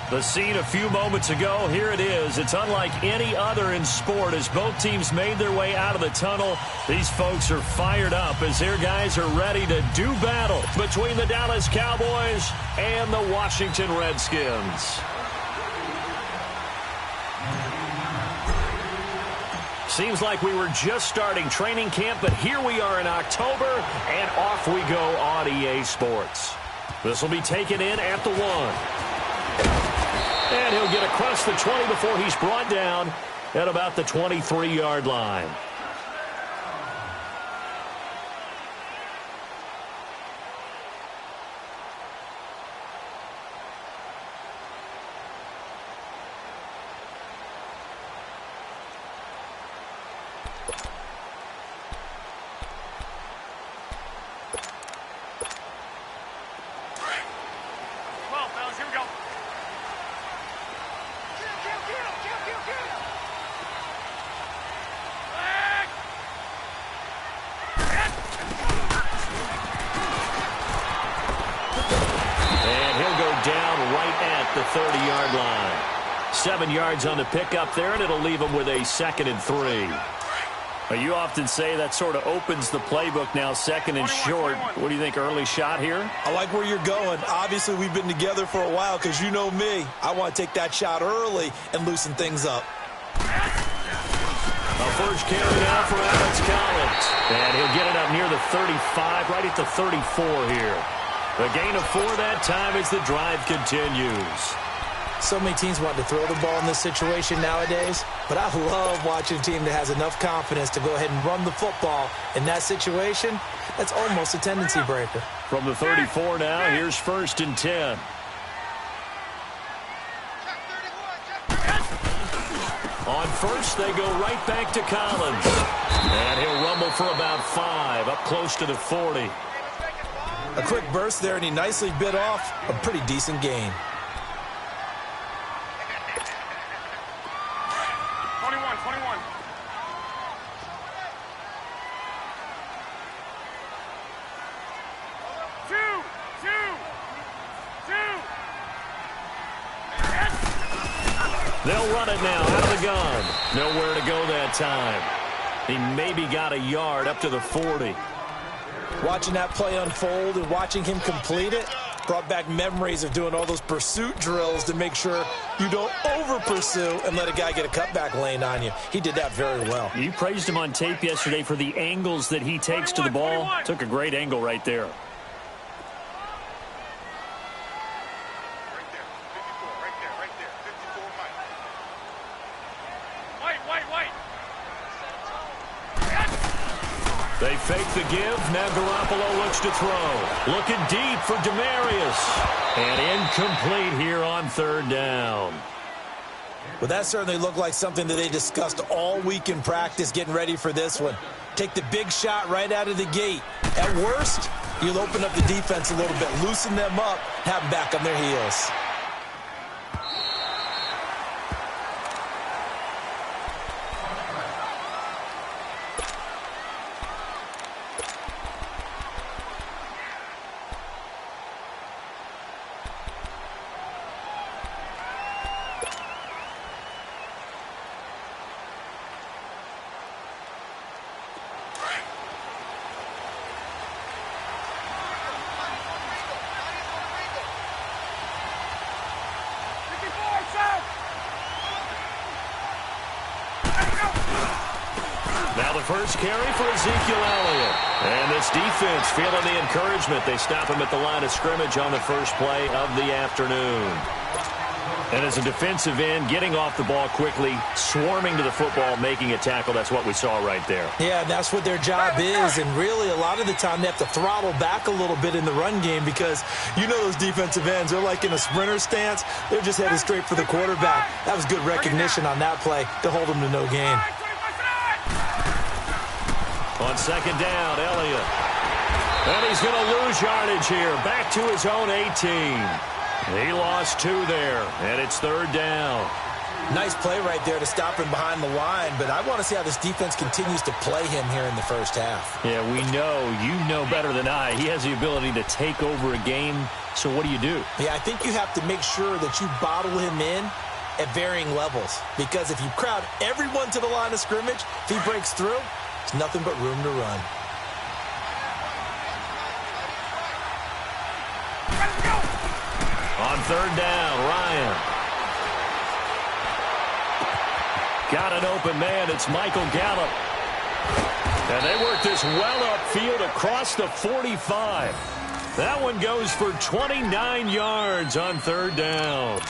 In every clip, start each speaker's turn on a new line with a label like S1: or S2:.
S1: The scene a few moments ago, here it is. It's unlike any other in sport as both teams made their way out of the tunnel. These folks are fired up as their guys are ready to do battle between the Dallas Cowboys and the Washington Redskins. Seems like we were just starting training camp, but here we are in October, and off we go on EA Sports. This will be taken in at the 1. And he'll get across the 20 before he's brought down at about the 23-yard line. The 30-yard line. 7 yards on the pickup there, and it'll leave him with a 2nd and 3. You often say that sort of opens the playbook now, 2nd and short. What do you think, early shot here?
S2: I like where you're going. Obviously, we've been together for a while because you know me. I want to take that shot early and loosen things up.
S1: A first carry now for Alex Collins. And he'll get it up near the 35, right at the 34 here. A gain of 4 that time as the drive continues.
S3: So many teams want to throw the ball in this situation nowadays, but I love watching a team that has enough confidence to go ahead and run the football. In that situation, that's almost a tendency breaker.
S1: From the 34 now, here's 1st and 10. On first, they go right back to Collins. And he'll rumble for about 5, up close to the 40.
S2: A quick burst there, and he nicely bit off a pretty decent gain.
S4: 21.
S1: They'll run it now out of the gun. Nowhere to go that time. He maybe got a yard up to the 40.
S2: Watching that play unfold and watching him complete it brought back memories of doing all those pursuit drills to make sure you don't over-pursue and let a guy get a cutback lane on you. He did that very well.
S1: You praised him on tape yesterday for the angles that he takes to the ball. Took a great angle right there. They fake the give. Now Garoppolo looks to throw. Looking deep for Demarius. And incomplete here on 3rd down.
S2: Well, that certainly looked like something that they discussed all week in practice getting ready for this one. Take the big shot right out of the gate. At worst, you'll open up the defense a little bit, loosen them up, have them back on their heels.
S1: Now the first carry for Ezekiel Elliott. And this defense feeling the encouragement. They stop him at the line of scrimmage on the first play of the afternoon. And as a defensive end, getting off the ball quickly, swarming to the football, making a tackle, that's what we saw right there.
S3: Yeah, that's what their job is. And really, a lot of the time, they have to throttle back a little bit in the run game because you know those defensive ends, they're like in a sprinter stance. They're just headed straight for the quarterback. That was good recognition on that play to hold them to no gain.
S1: On 2nd down, Elliott. And he's going to lose yardage here. Back to his own 18. He lost 2 there, and it's 3rd down.
S2: Nice play right there to stop him behind the line, but I want to see how this defense continues to play him here in the first half.
S1: Yeah, we know. You know better than I. He has the ability to take over a game, so what do you do?
S2: Yeah, I think you have to make sure that you bottle him in at varying levels, because if you crowd everyone to the line of scrimmage, if he breaks through, there's nothing but room to run.
S1: On 3rd down, Ryan. Got an open man. It's Michael Gallup. And they work this well upfield across the 45. That one goes for 29 yards on 3rd down.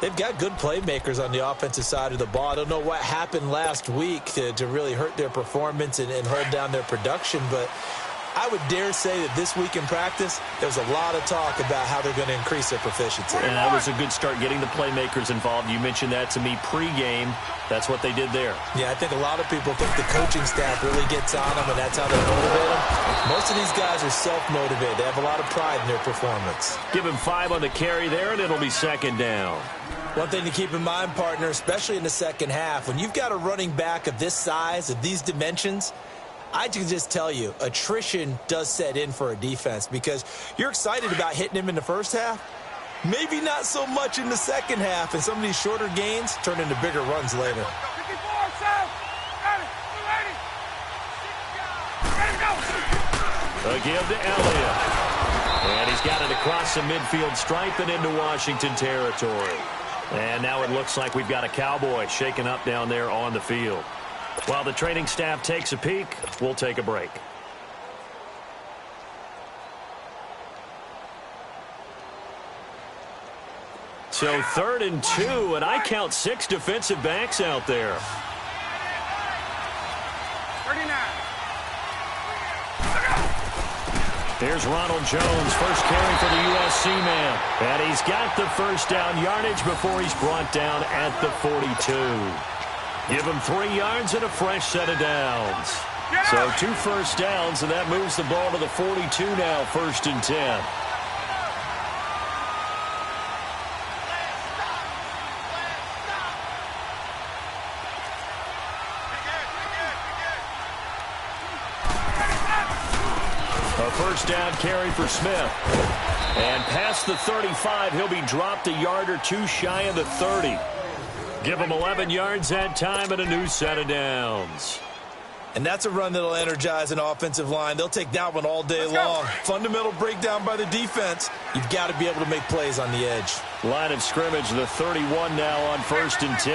S2: They've got good playmakers on the offensive side of the ball. I don't know what happened last week to really hurt their performance and hold down their production, but I would dare say that this week in practice, there's a lot of talk about how they're going to increase their proficiency.
S1: And that was a good start, getting the playmakers involved. You mentioned that to me pregame. That's what they did there.
S2: Yeah, I think a lot of people think the coaching staff really gets on them, and that's how they motivate them. Most of these guys are self-motivated. They have a lot of pride in their performance.
S1: Give him 5 on the carry there, and it'll be 2nd down.
S2: One thing to keep in mind, partner, especially in the second half, when you've got a running back of this size, of these dimensions, I can just tell you, attrition does set in for a defense, because you're excited about hitting him in the first half. Maybe not so much in the second half, and some of these shorter gains turn into bigger runs later.
S1: A give to Elliott. And he's got it across the midfield stripe and into Washington territory. And now it looks like we've got a Cowboy shaken up down there on the field. While the training staff takes a peek, we'll take a break. So 3rd and 2, and I count 6 defensive backs out there.
S4: 39.
S1: Here's Ronald Jones, first carry for the USC man. And he's got the first down yardage before he's brought down at the 42. Give him 3 yards and a fresh set of downs. So 2 first downs, and that moves the ball to the 42 now, 1st and 10. A first down carry for Smith. And past the 35, he'll be dropped a yard or 2 shy of the 30. Give him 11 yards that time and a new set of downs.
S2: And that's a run that'll energize an offensive line. They'll take that one all day long. Fundamental breakdown by the defense. You've got to be able to make plays on the edge.
S1: Line of scrimmage, the 31 now on 1st and 10.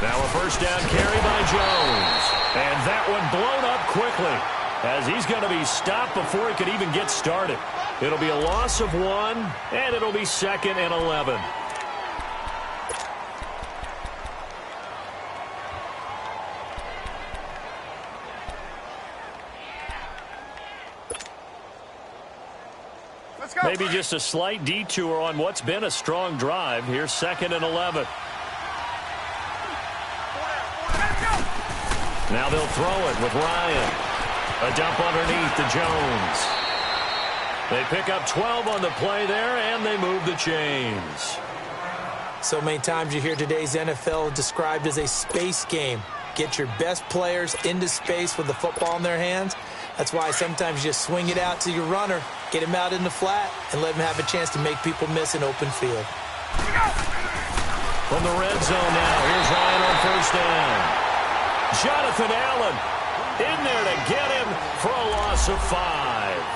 S1: Now a first down carry by Jones. And that one blown up quickly, as he's going to be stopped before he could even get started. It'll be a loss of 1, and it'll be 2nd and 11. Maybe just a slight detour on what's been a strong drive. Here's 2nd and 11. Now they'll throw it with Ryan. A dump underneath to Jones. They pick up 12 on the play there, and they move the chains.
S2: So many times you hear today's NFL described as a space game. Get your best players into space with the football in their hands. That's why sometimes you just swing it out to your runner, get him out in the flat, and let him have a chance to make people miss an open field.
S1: From the red zone now, here's Ryan on first down. Jonathan Allen in there to get him for a loss of 5.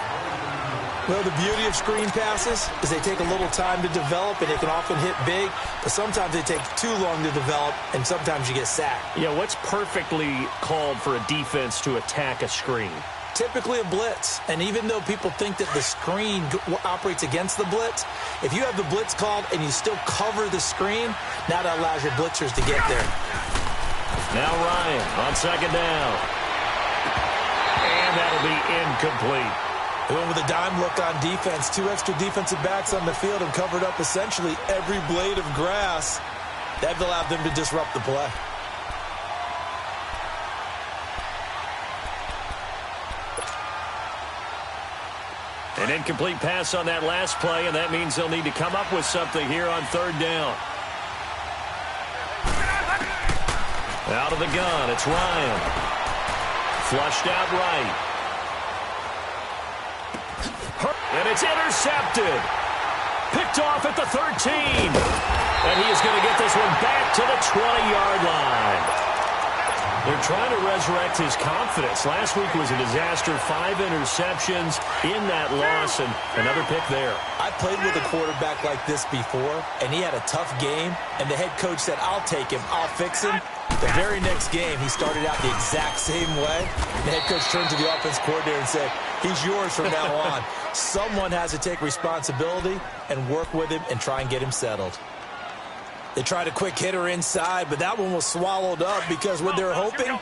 S2: Well, the beauty of screen passes is they take a little time to develop, and they can often hit big, but sometimes they take too long to develop, and sometimes you get sacked.
S1: Yeah, what's perfectly called for a defense to attack a screen?
S2: Typically a blitz, and even though people think that the screen operates against the blitz, if you have the blitz called and you still cover the screen, now that allows your blitzers to get there.
S1: Now Ryan on second down. And that'll be incomplete.
S2: They went with a dime look on defense. 2 extra defensive backs on the field and covered up essentially every blade of grass. That allowed them to disrupt the play.
S1: An incomplete pass on that last play, and that means they'll need to come up with something here on third down. Out of the gun, it's Ryan. Flushed out right. And it's intercepted. Picked off at the 13. And he is going to get this one back to the 20-yard line. They're trying to resurrect his confidence. Last week was a disaster. 5 interceptions in that loss, and another pick there.
S3: I played with a quarterback like this before, and he had a tough game, and the head coach said, I'll take him, I'll fix him. The very next game, he started out the exact same way. The head coach turned to the offense coordinator and said, he's yours from now on. Someone has to take responsibility and work with him and try and get him settled. They tried a quick hitter inside, but that one was swallowed up because what they're hoping,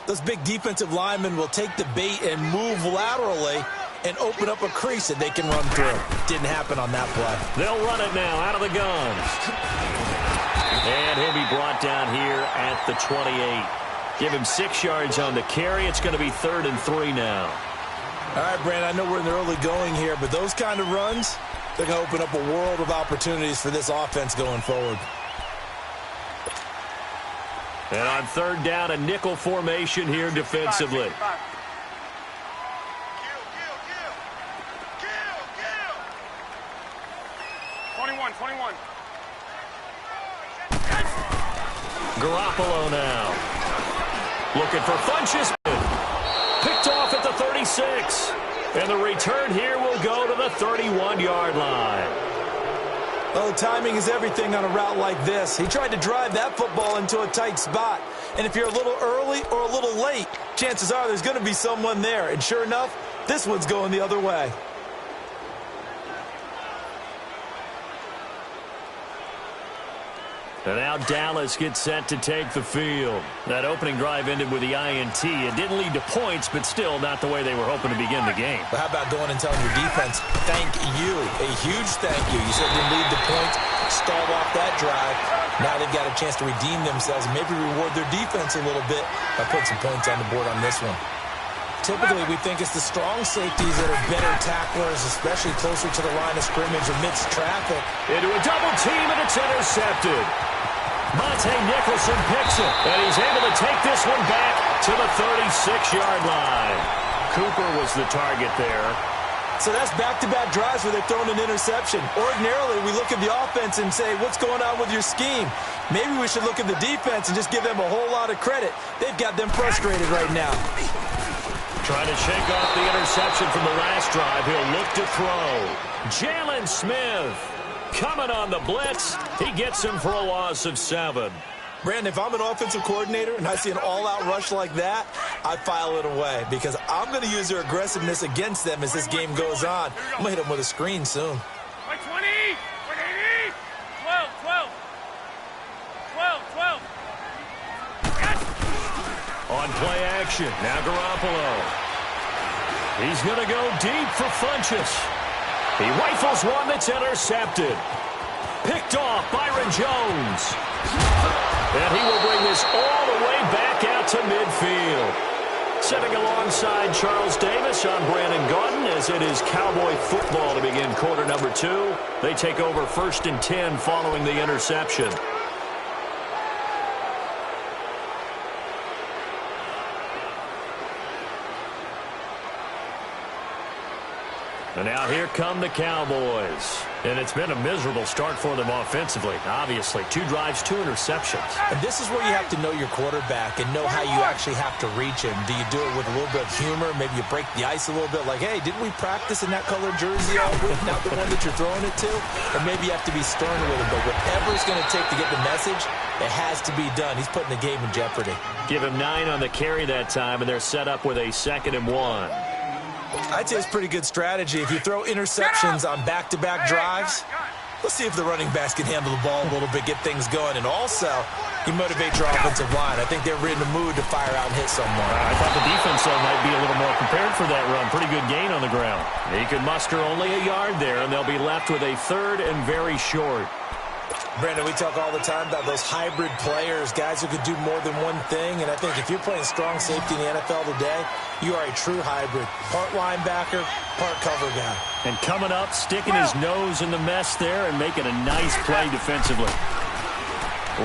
S3: those big defensive linemen will take the bait and move laterally and open up a crease that they can run through. Didn't happen on that play.
S1: They'll run it now out of the gun. And he'll be brought down here at the 28. Give him 6 yards on the carry. It's going to be 3rd and 3 now.
S2: All right, Brandon, I know we're in the early going here, but those kind of runs, they're going to open up a world of opportunities for this offense going forward.
S1: And on 3rd down, a nickel formation here defensively.
S4: 21.
S1: Garoppolo now. Looking for Funchess. Picked off at the 36. And the return here will go to the 31-yard line.
S3: Oh, timing is everything on a route like this. He tried to drive that football into a tight spot. And if you're a little early or a little late, chances are there's going to be someone there. And sure enough, this one's going the other way.
S1: And now Dallas gets set to take the field. That opening drive ended with the INT. It didn't lead to points, but still not the way they were hoping to begin the game.
S2: But how about going and telling your defense, thank you, a huge thank you. You said didn't lead to points, stalled off that drive. Now they've got a chance to redeem themselves and maybe reward their defense a little bit by putting some points on the board on this one. Typically, we think it's the strong safeties that are better tacklers, especially closer to the line of scrimmage amidst traffic.
S1: Into a double team, and it's intercepted. Monte Nicholson picks it, and he's able to take this one back to the 36-yard line. Cooper was the target there.
S3: So that's back-to-back drives where they've thrown an interception. Ordinarily, we look at the offense and say, what's going on with your scheme? Maybe we should look at the defense and just give them a whole lot of credit. They've got them frustrated right now.
S1: Trying to shake off the interception from the last drive. He'll look to throw. Jalen Smith coming on the blitz. He gets him for a loss of 7.
S3: Brandon, if I'm an offensive coordinator and I see an all-out rush like that, I file it away because I'm going to use their aggressiveness against them as this game goes on. I'm going to hit them with a screen soon.
S4: 20, 12.
S1: On play action, now Garoppolo. He's going to go deep for Funchess. He rifles one that's intercepted. Picked off Byron Jones. And he will bring this all the way back out to midfield. Sitting alongside Charles Davis, I'm Brandon Gaudin, as it is Cowboy football to begin quarter number 2. They take over 1st and 10 following the interception. And now here come the Cowboys. And it's been a miserable start for them offensively, obviously. 2 drives, 2 interceptions.
S3: And this is where you have to know your quarterback and know how you actually have to reach him. Do you do it with a little bit of humor? Maybe you break the ice a little bit like, hey, didn't we practice in that color jersey all week? Not the one that you're throwing it to? Or maybe you have to be stern with him. But whatever it's going to take to get the message, it has to be done. He's putting the game in jeopardy.
S1: Give him 9 on the carry that time, and they're set up with a 2nd and 1.
S3: I'd say it's pretty good strategy. If you throw interceptions on back-to-back drives, let's see if the running backs can handle the ball a little bit, get things going. And also, you motivate your offensive line. I think they're in the mood to fire out and hit someone.
S1: I thought the defense might be a little more prepared for that run. Pretty good gain on the ground. He could muster only a yard there, and they'll be left with a 3rd and very short.
S2: Brandon, we talk all the time about those hybrid players, guys who could do more than one thing. And I think if you're playing strong safety in the NFL today, you are a true hybrid. Part linebacker, part cover guy.
S1: And coming up, sticking his nose in the mess there and making a nice play defensively.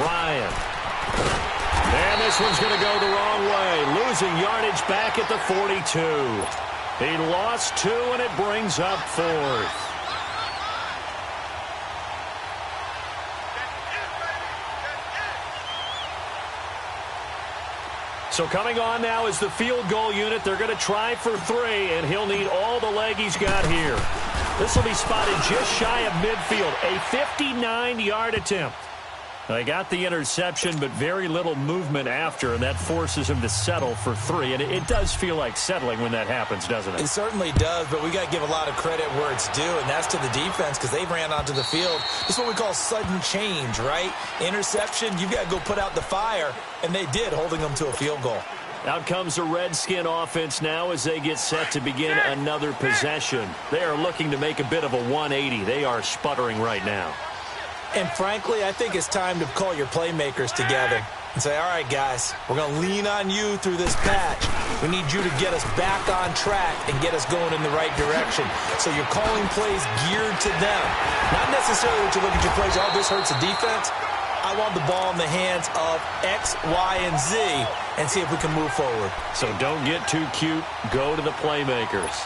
S1: Ryan. And this one's going to go the wrong way. Losing yardage back at the 42. He lost 2, and it brings up 4th. So coming on now is the field goal unit. They're going to try for 3, and he'll need all the leg he's got here. This will be spotted just shy of midfield. A 59-yard attempt. They got the interception, but very little movement after, and that forces him to settle for 3. And it does feel like settling when that happens, doesn't it?
S2: It certainly does, but we got to give a lot of credit where it's due, and that's to the defense because they ran onto the field. This is what we call sudden change, right? Interception, you've got to go put out the fire, and they did, holding them to a field goal.
S1: Out comes the Redskin offense now as they get set to begin another possession. They are looking to make a bit of a 180. They are sputtering right now.
S2: And frankly, I think it's time to call your playmakers together and say, all right, guys, we're going to lean on you through this patch. We need you to get us back on track and get us going in the right direction. So you're calling plays geared to them. Not necessarily what you look at your plays, oh, this hurts the defense. I want the ball in the hands of X, Y, and Z and see if we can move forward.
S1: So don't get too cute. Go to the playmakers.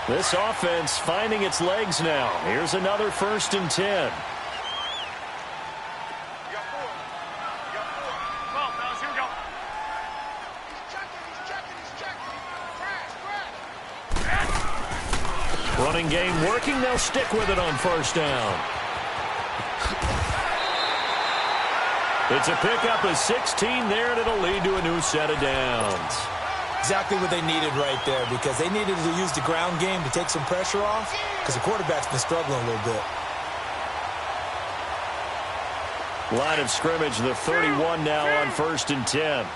S1: This offense finding its legs now. Here's another 1st and 10. Running game working. They'll stick with it on 1st down. It's a pickup of 16 there, and it'll lead to a new set of downs.
S2: Exactly what they needed right there because they needed to use the ground game to take some pressure off because the quarterback's been struggling a little bit.
S1: Line of scrimmage, the 31 now on 1st and 10.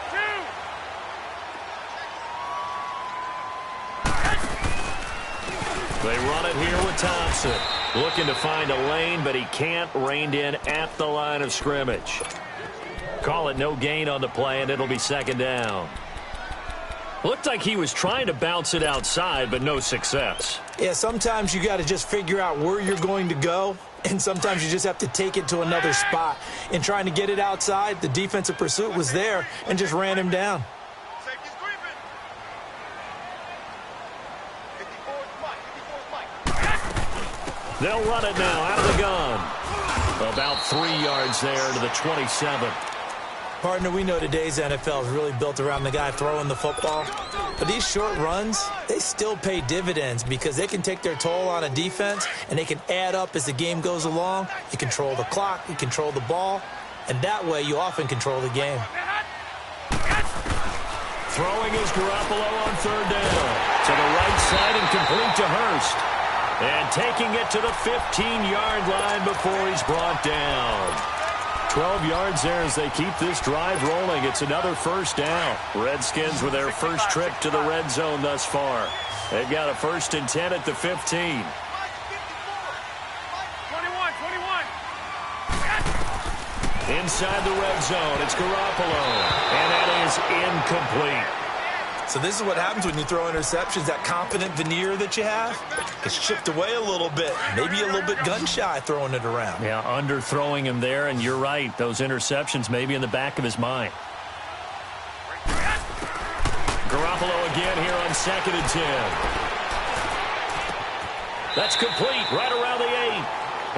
S1: They run it here with Thompson. Looking to find a lane, but he can't. Reined in at the line of scrimmage. Call it no gain on the play, and it'll be 2nd down. Looked like he was trying to bounce it outside, but no success.
S2: Yeah, sometimes you got to just figure out where you're going to go, and sometimes you just have to take it to another spot. In trying to get it outside, the defensive pursuit was there and just ran him down.
S1: They'll run it now out of the gun. About 3 yards there to the 27.
S2: Partner, we know today's NFL is really built around the guy throwing the football. But these short runs, they still pay dividends because they can take their toll on a defense and they can add up as the game goes along. You control the clock, you control the ball, and that way you often control the game.
S1: Throwing is Garoppolo on 3rd down. To the right side and complete to Hurst. And taking it to the 15-yard line before he's brought down. 12 yards there as they keep this drive rolling. It's another 1st down. Redskins with their first trip to the red zone thus far. They've got a 1st and 10 at the 15.
S4: 21.
S1: Inside the red zone, it's Garoppolo. And that is incomplete.
S2: So this is what happens when you throw interceptions. That confident veneer that you have gets chipped away a little bit. Maybe a little bit gun-shy throwing it around.
S1: Yeah, underthrowing him there, and you're right. Those interceptions may be in the back of his mind. Garoppolo again here on 2nd and 10. That's complete right around the 8.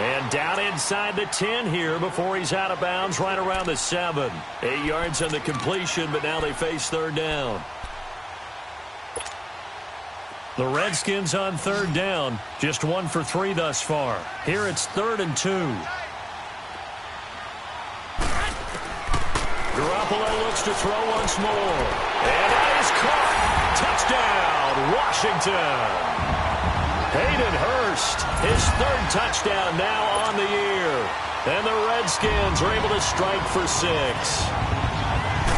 S1: And down inside the 10 here before he's out of bounds right around the 7. 8 yards on the completion, but now they face 3rd down. The Redskins on 3rd down, just 1 for 3 thus far. Here it's 3rd and 2. Garoppolo looks to throw once more. And that is caught. Touchdown, Washington. Hayden Hurst, his 3rd touchdown now on the year. And the Redskins are able to strike for 6.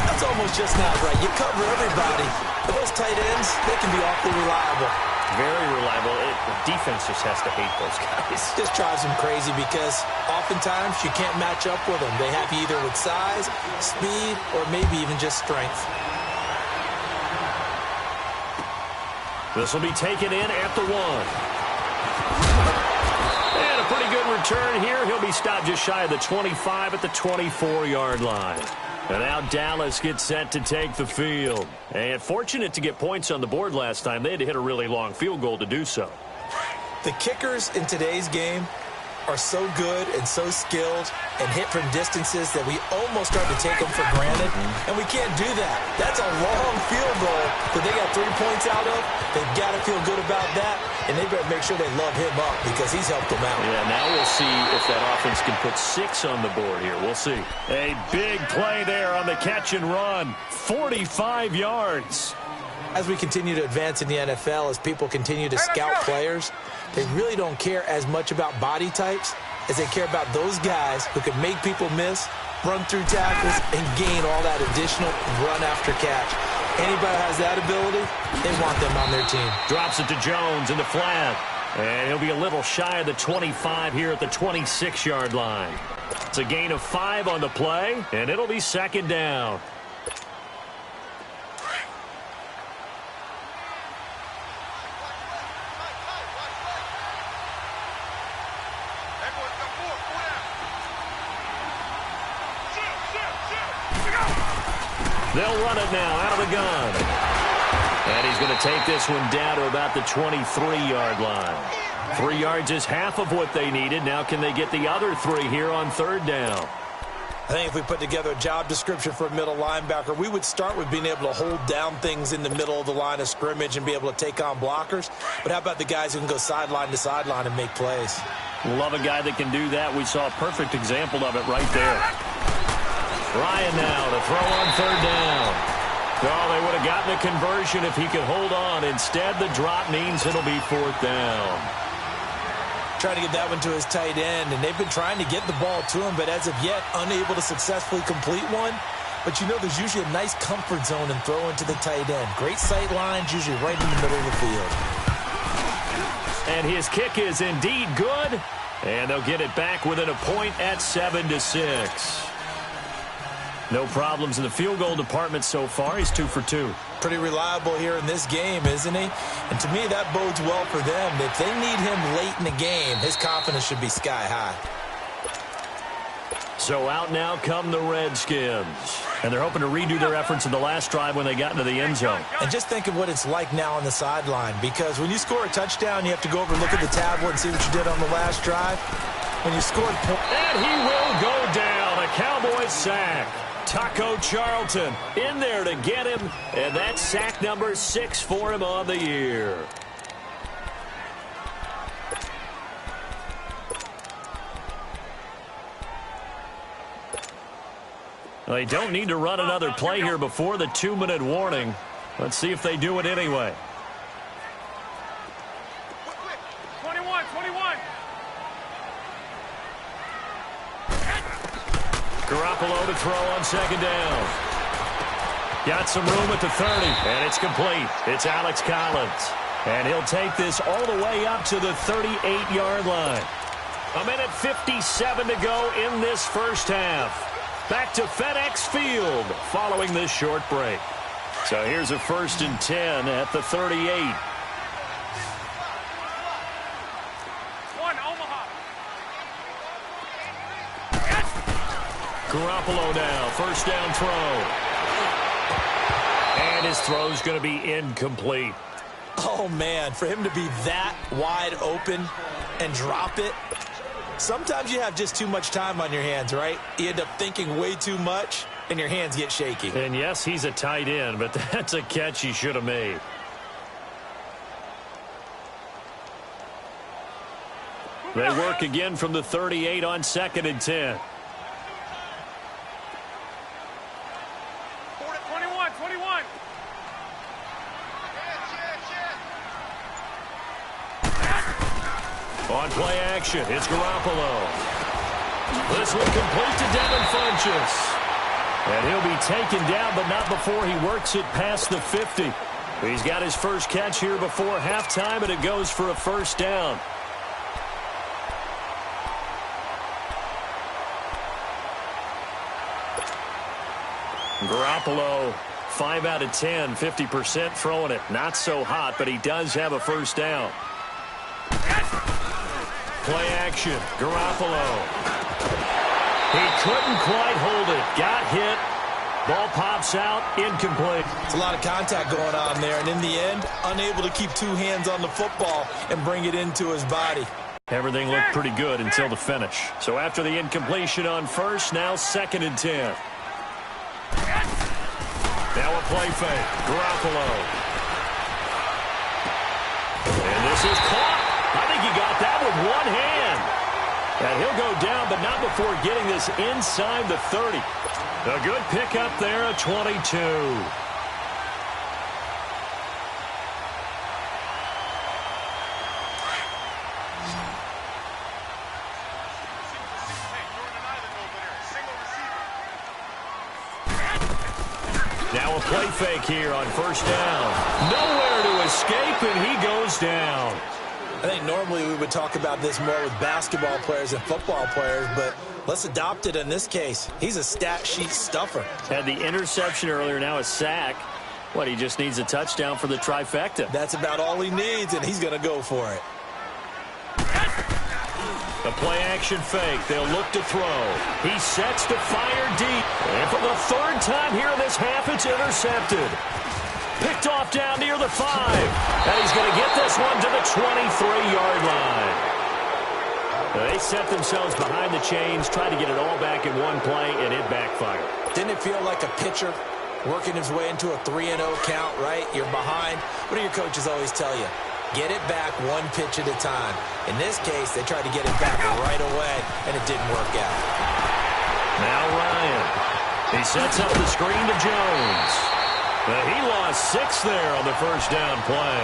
S2: That's almost just not right. You cover everybody. But those tight ends, they can be awfully reliable.
S1: Very reliable. The defense just has to hate those guys.
S3: Just drives them crazy because oftentimes you can't match up with them. They have you either with size, speed, or maybe even just strength.
S1: This will be taken in at the 1. And a pretty good return here. He'll be stopped just shy of the 25 at the 24-yard line. And now Dallas gets set to take the field. And fortunate to get points on the board last time. They had to hit a really long field goal to do so.
S3: The kickers in today's game are so good and so skilled and hit from distances that we almost start to take them for granted. And we can't do that. That's a long field goal that they got 3 points out of. They've got to feel good about that. And they better make sure they love him up because he's helped them out.
S1: Yeah, now we'll see if that offense can put 6 on the board here. We'll see. A big play there on the catch and run. 45 yards.
S3: As we continue to advance in the NFL, as people continue to scout players, they really don't care as much about body types as they care about those guys who can make people miss, run through tackles, and gain all that additional run after catch. Anybody has that ability, they want them on their team.
S1: Drops it to Jones in the flat. And he'll be a little shy of the 25 here at the 26-yard line. It's a gain of 5 on the play, and it'll be second down. They'll run it now out of the gun. And he's going to take this one down to about the 23-yard line. 3 yards is half of what they needed. Now can they get the other 3 here on third down?
S2: I think if we put together a job description for a middle linebacker, we would start with being able to hold down things in the middle of the line of scrimmage and be able to take on blockers. But how about the guys who can go sideline to sideline and make plays?
S1: Love a guy that can do that. We saw a perfect example of it right there. Ryan now to throw on third down. Oh, they would have gotten a conversion if he could hold on. Instead, the drop means it'll be fourth down.
S2: Trying to get that one to his tight end, and they've been trying to get the ball to him, but as of yet, unable to successfully complete one. But you know there's usually a nice comfort zone in throwing to the tight end. Great sight lines, usually right in the middle of the field.
S1: And his kick is indeed good, and they'll get it back within a point at 7-6. No problems in the field goal department so far. He's 2 for 2.
S2: Pretty reliable here in this game, isn't he? And to me, that bodes well for them. If they need him late in the game, his confidence should be sky high.
S1: So out now come the Redskins. And they're hoping to redo their efforts in the last drive when they got into the end zone.
S2: And just think of what it's like now on the sideline, because when you score a touchdown, you have to go over and look at the tablet and see what you did on the last drive. When you scored...
S1: And he will go down. A Cowboys sack. Taco Charlton in there to get him, and that's sack number 6 for him on the year. Well, they don't need to run another play here before the 2-minute warning. Let's see if they do it anyway.
S4: 21.
S1: Garoppolo to throw on second down. Got some room at the 30, and it's complete. It's Alex Collins. And he'll take this all the way up to the 38-yard line. 1:57 to go in this first half. Back to FedEx Field following this short break. So here's a 1st and 10 at the 38. Garoppolo now, first down throw. And his throw's going to be incomplete.
S2: Oh, man, for him to be that wide open and drop it, sometimes you have just too much time on your hands, right? You end up thinking way too much, and your hands get shaky.
S1: And, yes, he's a tight end, but that's a catch he should have made. They work again from the 38 on 2nd and 10.
S4: 21.
S1: On play action, it's Garoppolo. This one complete to Devin Funchess. And he'll be taken down, but not before he works it past the 50. He's got his first catch here before halftime, and it goes for a first down. Garoppolo, 5 out of 10, 50% throwing it. Not so hot, but he does have a first down. Play action, Garoppolo. He couldn't quite hold it. Got hit. Ball pops out, incomplete.
S2: It's a lot of contact going on there, and in the end, unable to keep two hands on the football and bring it into his body.
S1: Everything looked pretty good until the finish. So after the incompletion on first, now 2nd and 10. Now a play fake. Garoppolo. And this is caught. I think he got that with one hand. And he'll go down, but not before getting this inside the 30. A good pickup there at 22. Now a play fake here on first down. Nowhere to escape, and he goes down.
S2: I think normally we would talk about this more with basketball players than football players, but let's adopt it in this case. He's a stat sheet stuffer.
S1: Had the interception earlier, now a sack. What, he just needs a touchdown for the trifecta.
S2: That's about all he needs, and he's going to go for it.
S1: The play-action fake. They'll look to throw. He sets to fire deep. And for the 3rd time here in this half, it's intercepted. Picked off down near the 5. And he's going to get this one to the 23-yard line. They set themselves behind the chains, tried to get it all back in one play, and it backfired.
S2: Didn't it feel like a pitcher working his way into a 3-0 count, right? You're behind. What do your coaches always tell you? Get it back one pitch at a time. In this case, they tried to get it back right away, and it didn't work out.
S1: Now Ryan. He sets up the screen to Jones. He lost 6 there on the first down play.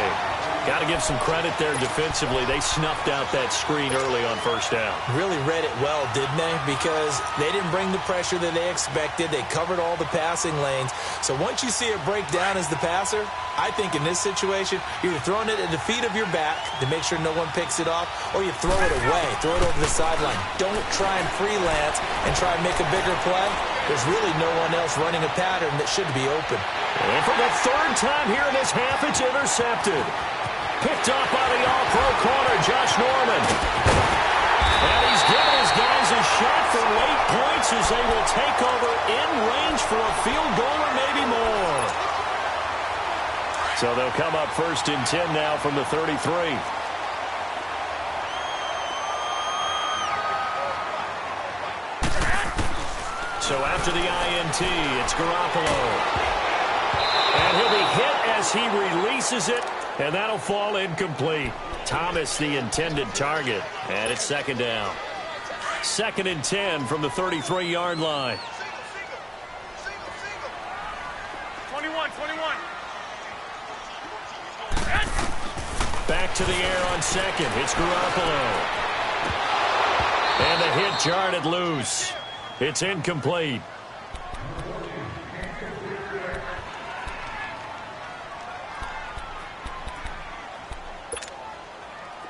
S1: Got to give some credit there defensively. They snuffed out that screen early on first down.
S2: Really read it well, didn't they? Because they didn't bring the pressure that they expected. They covered all the passing lanes. So once you see it break down as the passer, I think in this situation, you're either throwing it at the feet of your back to make sure no one picks it off, or you throw it away, throw it over the sideline. Don't try and freelance and try and make a bigger play. There's really no one else running a pattern that should be open.
S1: And for the 3rd time here in this half, it's intercepted. Picked off by the all-pro corner, Josh Norman. And he's given his guys a shot for late points as they will take over in range for a field goal or maybe more. So they'll come up 1st and 10 now from the 33. So after the INT, it's Garoppolo. And he'll be hit as he releases it, and that'll fall incomplete. Thomas, the intended target, and it's 2nd down. 2nd and 10 from the 33-yard line.
S4: 21.
S1: Back to the air on 2nd. It's Garoppolo. And the hit jarred it loose. It's incomplete.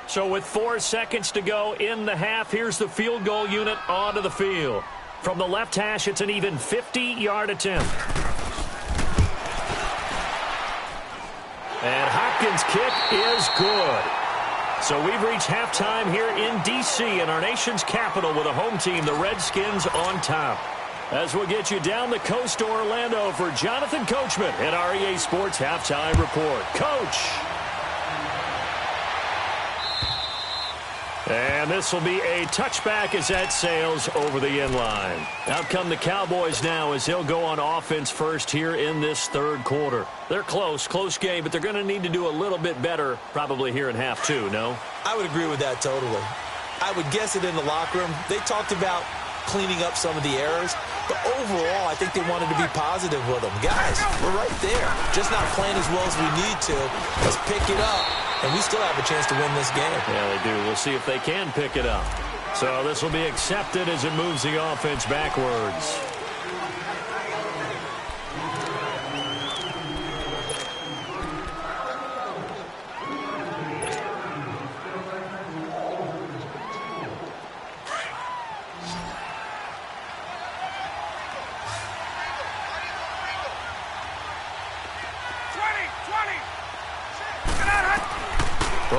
S1: So with 4 seconds to go in the half, here's the field goal unit onto the field. From the left hash, it's an even 50-yard attempt. And Hopkins' kick is good. So we've reached halftime here in D.C. in our nation's capital with a home team, the Redskins, on top. As we'll get you down the coast to Orlando for Jonathan Coachman at REA Sports Halftime Report. Coach! And this will be a touchback as that sails over the end line. Out come the Cowboys now as they'll go on offense first here in this 3rd quarter. They're close game, but they're going to need to do a little bit better probably here in half 2, no?
S2: I would agree with that totally. I would guess it in the locker room. They talked about cleaning up some of the errors, but overall, I think they wanted to be positive with them. Guys, we're right there. Just not playing as well as we need to. Let's pick it up. And we still have a chance to win this game.
S1: Yeah, they do. We'll see if they can pick it up. So this will be accepted as it moves the offense backwards.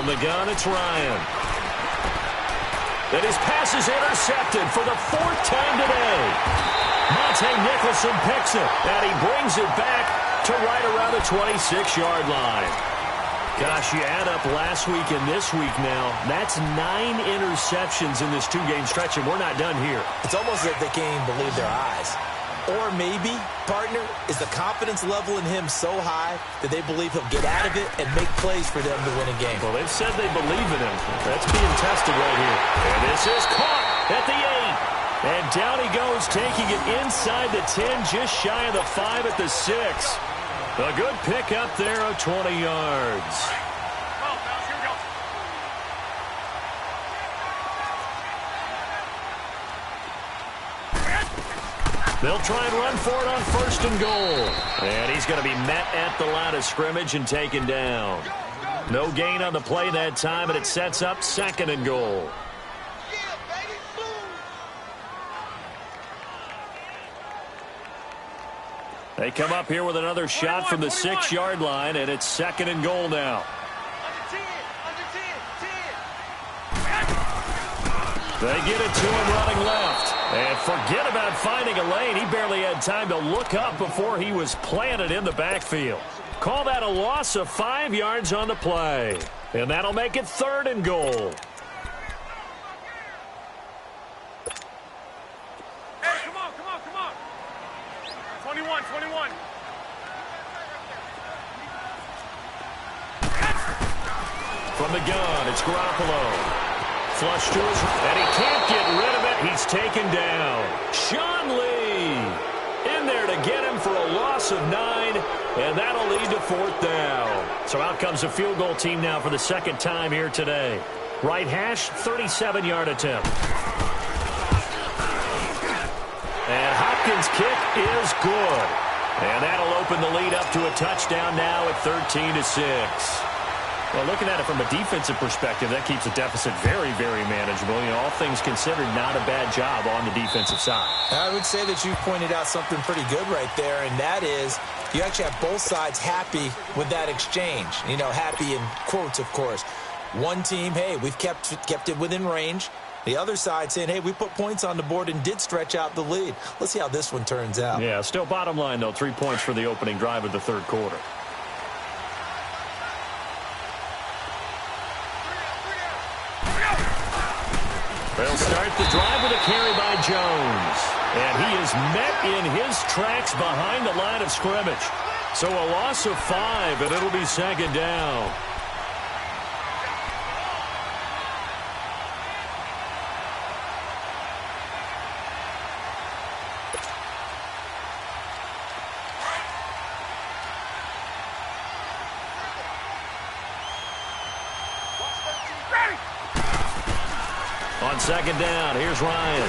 S1: From the gun, it's Ryan. And his pass is intercepted for the 4th time today. Monte Nicholson picks it, and he brings it back to right around the 26-yard line. Gosh, you add up last week and this week now, that's 9 interceptions in this 2-game stretch, and we're not done here.
S3: It's almost like they can't even believe their eyes. Or maybe, partner, is the confidence level in him so high that they believe he'll get out of it and make plays for them to win a game.
S1: Well, they've said they believe in him. That's being tested right here. And this is caught at the 8. And down he goes, taking it inside the 10, just shy of the 5 at the 6. A good pick up there of 20 yards. They'll try and run for it on 1st and goal. And he's going to be met at the line of scrimmage and taken down. No gain on the play that time, and it sets up 2nd and goal. They come up here with another shot from the 6-yard line, and it's 2nd and goal now. They get it to him running left. And forget about finding a lane. He barely had time to look up before he was planted in the backfield. Call that a loss of 5 yards on the play. And that'll make it 3rd and goal.
S4: Hey, come on, come on, come on. 21, 21.
S1: From the gun, it's Garoppolo. Flush to his, and he can't get rid of it. He's taken down. Sean Lee in there to get him for a loss of 9, and that'll lead to 4th down. So out comes the field goal team now for the 2nd time here today. Right hash, 37-yard attempt. And Hopkins' kick is good. And that'll open the lead up to a touchdown now at 13-6. Well, looking at it from a defensive perspective, that keeps the deficit very, very manageable. You know, all things considered, not a bad job on the defensive side.
S3: I would say that you pointed out something pretty good right there, and that is you actually have both sides happy with that exchange. You know, happy in quotes, of course. One team, hey, we've kept it within range. The other side saying, hey, we put points on the board and did stretch out the lead. Let's see how this one turns out.
S1: Yeah, still bottom line, though, 3 points for the opening drive of the 3rd quarter. They'll start the drive with a carry by Jones. And he is met in his tracks behind the line of scrimmage. So a loss of 5, and it'll be 2nd down. On 2nd down, here's Ryan.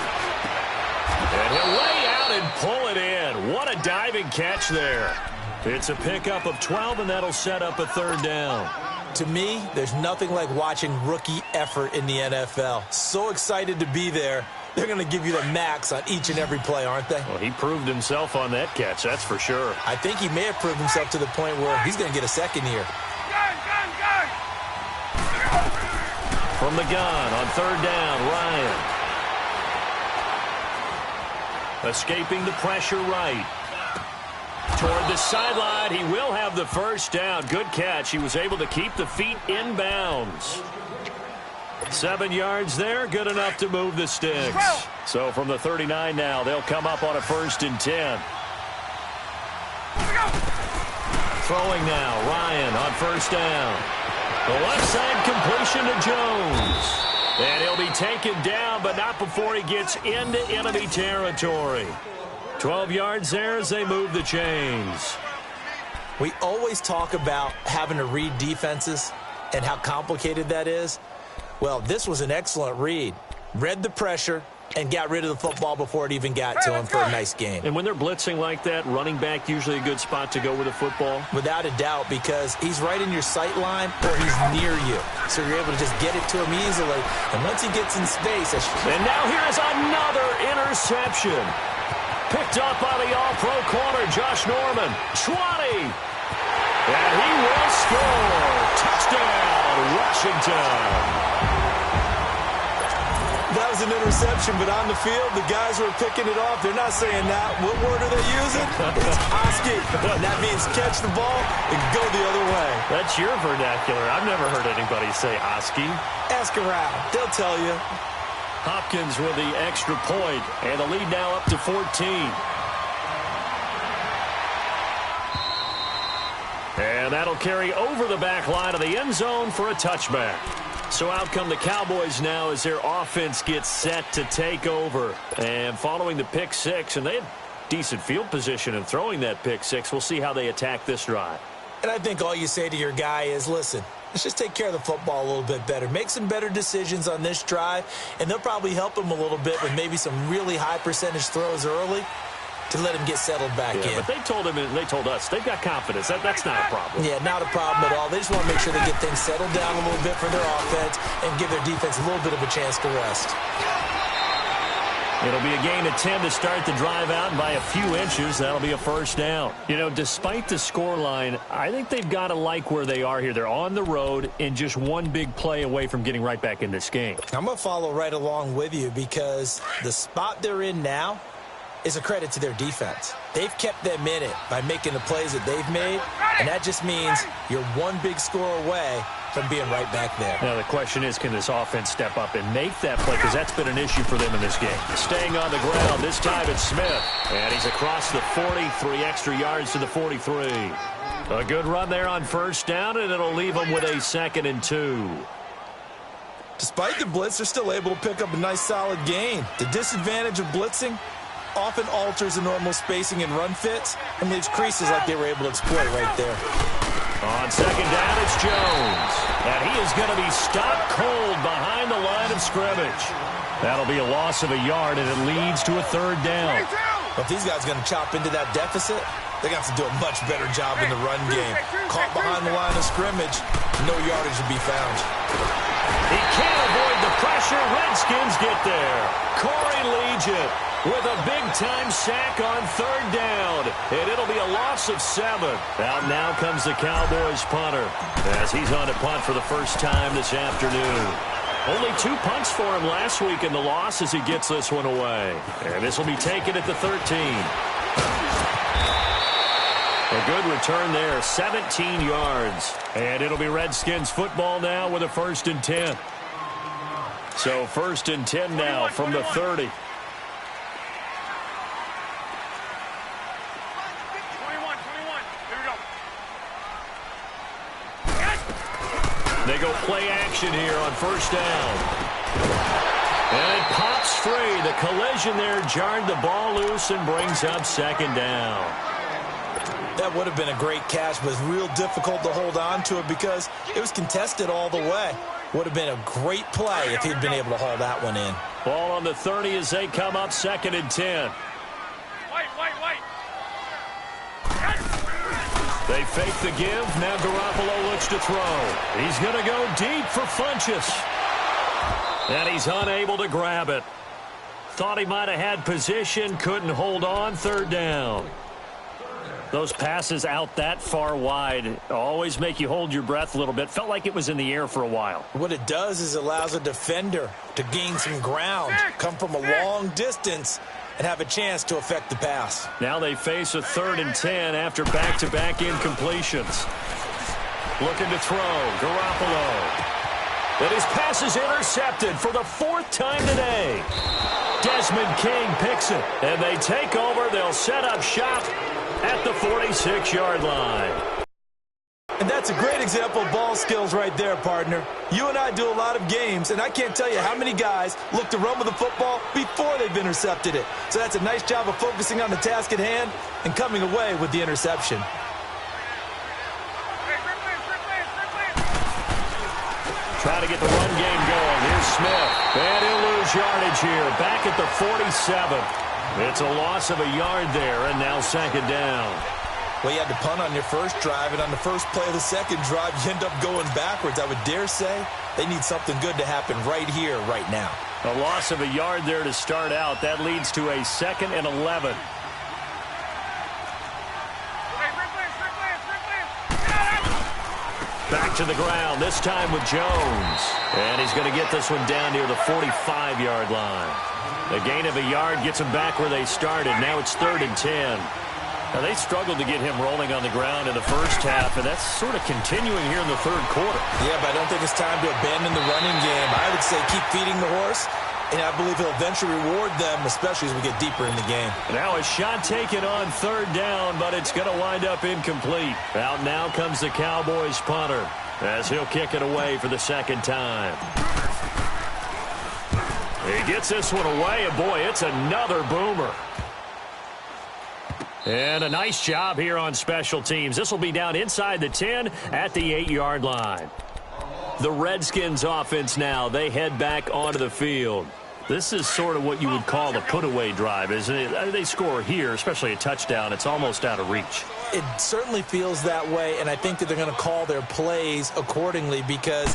S1: And he'll lay out and pull it in. What a diving catch there. It's a pickup of 12, and that'll set up a 3rd down.
S3: To me, there's nothing like watching rookie effort in the NFL. So excited to be there. They're going to give you the max on each and every play, aren't they?
S1: Well, he proved himself on that catch, that's for sure.
S3: I think he may have proved himself to the point where he's going to get a 2nd here.
S1: From the gun on 3rd down, Ryan. Escaping the pressure right. Toward the sideline, he will have the 1st down. Good catch. He was able to keep the feet in bounds. 7 yards there, good enough to move the sticks. So from the 39 now, they'll come up on a 1st and 10. Throwing now, Ryan on 1st down. The left side completion to Jones. And he'll be taken down, but not before he gets into enemy territory. 12 yards there as they move the chains.
S3: We always talk about having to read defenses and how complicated that is. Well, this was an excellent read. Read the pressure and got rid of the football before it even got to him for a nice game.
S1: And when they're blitzing like that, running back usually a good spot to go with the football?
S3: Without a doubt, because he's right in your sight line or he's near you. So you're able to just get it to him easily. And once he gets in space...
S1: And now here is another interception. Picked up by the all-pro corner, Josh Norman. 20. And he will score. Touchdown, Washington.
S3: That was an interception, but on the field, the guys who are picking it off, they're not saying that. What word are they using? It's Oski. And that means catch the ball and go the other way.
S1: That's your vernacular. I've never heard anybody say Oski.
S3: Ask around. They'll tell you.
S1: Hopkins with the extra point, and the lead now up to 14. And that'll carry over the back line of the end zone for a touchback. So out come the Cowboys now as their offense gets set to take over. And following the pick six, and they had decent field position in throwing that pick six. We'll see how they attack this drive.
S2: And I think all you say to your guy is, listen, let's just take care of the football a little bit better. Make some better decisions on this drive, and they'll probably help him a little bit with maybe some really high percentage throws early to let him get settled back in.
S1: But they told him, and they told us, they've got confidence. That's not a problem.
S2: Yeah, not a problem at all. They just want to make sure they get things settled down a little bit for their offense and give their defense a little bit of a chance to rest.
S1: It'll be a gain of 10 to start the drive out, and by a few inches, that'll be a first down. You know, despite the scoreline, I think they've got to like where they are here. They're on the road and just one big play away from getting right back in this game.
S2: I'm going to follow right along with you because the spot they're in now is a credit to their defense. They've kept them in it by making the plays that they've made, and that just means you're one big score away from being right back there.
S1: Now, the question is, can this offense step up and make that play? Because that's been an issue for them in this game. Staying on the ground, this time it's Smith. And he's across the 40, 3 extra yards to the 43. A good run there on first down, and it'll leave them with a 2nd and 2.
S2: Despite the blitz, they're still able to pick up a nice solid gain. The disadvantage of blitzing often alters the normal spacing and run fits and leaves creases like they were able to exploit right there.
S1: On second down, it's Jones. And he is going to be stopped cold behind the line of scrimmage. That'll be a loss of a yard, and it leads to a 3rd down.
S2: But if these guys are going to chop into that deficit, they're going to have to do a much better job in the run game. Caught behind the line of scrimmage, no yardage to be found.
S1: He can't avoid the pressure. Redskins get there. Corey Legion with a big-time sack on 3rd down. And it'll be a loss of 7. Out now comes the Cowboys punter as he's on to punt for the first time this afternoon. Only 2 punts for him last week in the loss as he gets this one away. And this will be taken at the 13. A good return there, 17 yards. And it'll be Redskins football now with a 1st and 10. So 1st and 10 now from the 30.
S4: 21, 21. Here we go.
S1: They go play action here on first down. And it pops free. The collision there jarred the ball loose and brings up 2nd down.
S2: That would have been a great catch, but it's real difficult to hold on to it because it was contested all the way. Would have been a great play if he'd been able to haul that one in.
S1: Ball on the 30 as they come up 2nd and 10.
S4: Wait.
S1: They fake the give. Now Garoppolo looks to throw. He's going to go deep for Funchess. And he's unable to grab it. Thought he might have had position. Couldn't hold on. 3rd down. Those passes out that far wide always make you hold your breath a little bit. Felt like it was in the air for a while.
S2: What it does is it allows a defender to gain some ground, come from a long distance, and have a chance to affect the pass.
S1: Now they face a 3rd and 10 after back-to-back incompletions. Looking to throw. Garoppolo. And his pass is intercepted for the 4th time today. Desmond King picks it. And they take over. They'll set up shop at the 46-yard line.
S3: And that's a great example of ball skills right there, partner. You and I do a lot of games, and I can't tell you how many guys look to run with the football before they've intercepted it. So that's a nice job of focusing on the task at hand and coming away with the interception.
S1: Trying to get the run game going. Here's Smith. And he'll lose yardage here. Back at the 47. It's a loss of a yard there, and now 2nd down.
S2: Well, you had to punt on your first drive, and on the first play of the second drive, you end up going backwards. I would dare say they need something good to happen right here, right now.
S1: A loss of a yard there to start out. That leads to a 2nd and 11. Back Back to the ground, this time with Jones. And he's going to get this one down near the 45-yard line. A gain of a yard gets them back where they started. Now it's 3rd and 10. Now, they struggled to get him rolling on the ground in the first half, and that's sort of continuing here in the third quarter.
S2: Yeah, but I don't think it's time to abandon the running game. I would say keep feeding the horse, and I believe he'll eventually reward them, especially as we get deeper in the game.
S1: Now a shot taken on 3rd down, but it's going to wind up incomplete. Out now comes the Cowboys punter, as he'll kick it away for the 2nd time. He gets this one away, and boy, it's another boomer. And a nice job here on special teams. This will be down inside the 10 at the 8-yard line. The Redskins offense now, they head back onto the field. This is sort of what you would call a put-away drive, isn't it? They score here, especially a touchdown. It's almost out of reach.
S2: It certainly feels that way, and I think that they're going to call their plays accordingly, because